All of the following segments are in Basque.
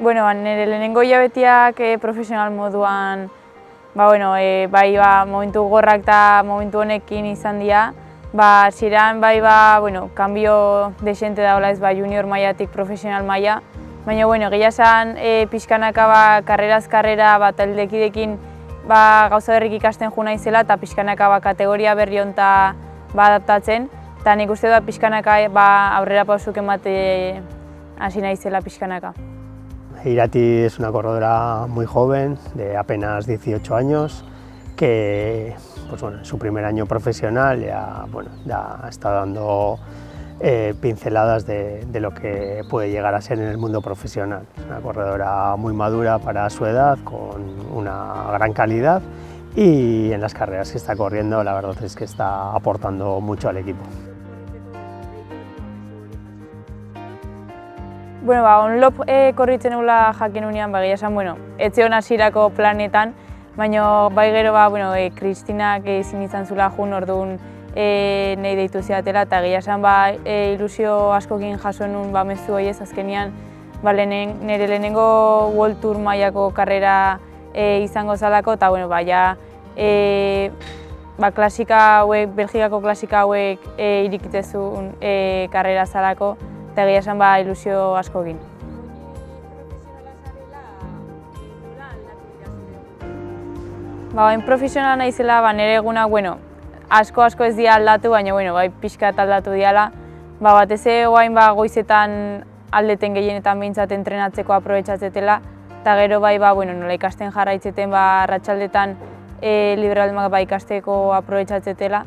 Nire lehenengo hilabetiak profesional moduan momentu gorrak eta momentu honekin izan dira. Hasieran kanbio desente dagoela ez junior mailatik profesional maila. Baina gehia esan pixkanaka karreraz karrera taldekideekin gauza berrik ikasten jo naizela eta pixkanaka kategoria berri honta adaptatzen. Eta nik uste dut pixkanaka aurrera pausuk emate hasi naizela pixkanaka. Irati es una corredora muy joven, de apenas 18 años, que en su primer año profesional ya está dando pinceladas de lo que puede llegar a ser en el mundo profesional. Es una corredora muy madura para su edad, con una gran calidad, y en las carreras que está corriendo la verdad es que está aportando mucho al equipo. Onlop korritzen egula jakin unean, egia esan, ez zion hasierako planetan, baina gero Kristinak ezin izan zula jun, orduan nahi deitu zidatela, eta egia esan ilusio askokin jaso nuen mezu horiez, azkenean nire lehenengo World Tour mailako karrera izango zalako, eta klasika hauek, Belgikako klasika hauek irikitezun karrera zalako, eta egia esan ilusio askokin. Profesionala naizela nire egunak asko ez dira aldatu, baina pixkat aldatu diala. Batez guain goizetan aldeten gehienetan behintzat entrenatzeko aprobetxatzetela, eta gero nola ikasten jarraitzeten arratsaldetan liberalmak ikasteko aprobetxatzetela.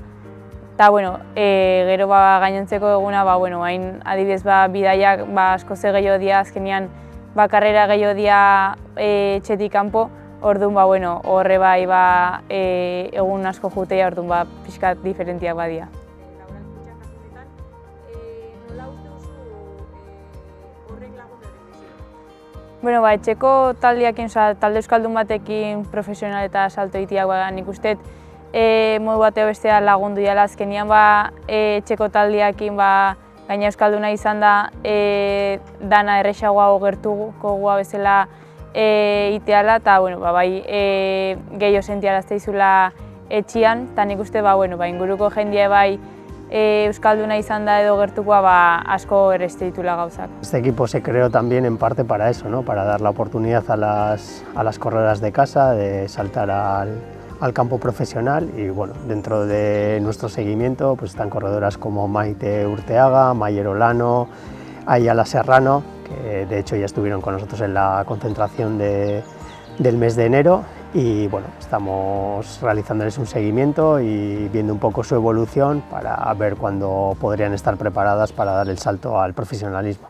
Eta gero gainontzeko eguna, hain adibidez bidaiak asko ze gehiago dira, azkenean karrera gehiago dira etxetik kanpo, orduan horre egun asko jutea, orduan pixkat diferentiak badia. Etxeko taldeakin, talde euskaldun batekin profesional eta salto egiteak nik uste modu bateo bestea lagundu dira, azkenean etxeko taldeakin gaina euskalduna izan da dana erresagoa gertuko bezala iteala, eta gehiago sentiarazte izula etxian, eta nik uste inguruko jendea euskalduna izan da edo gertukoa asko erreste ditula gauzak. Este equipo se creó también en parte para eso, ¿no? Para dar la oportunidad a las corredoras de casa de saltar al campo profesional, y dentro de nuestro seguimiento están corredoras como Maite Urteaga, Mayer Olano, Ayala Serrano, que de hecho ya estuvieron con nosotros en la concentración del mes de enero, y estamos realizándoles un seguimiento y viendo un poco su evolución para ver cuándo podrían estar preparadas para dar el salto al profesionalismo.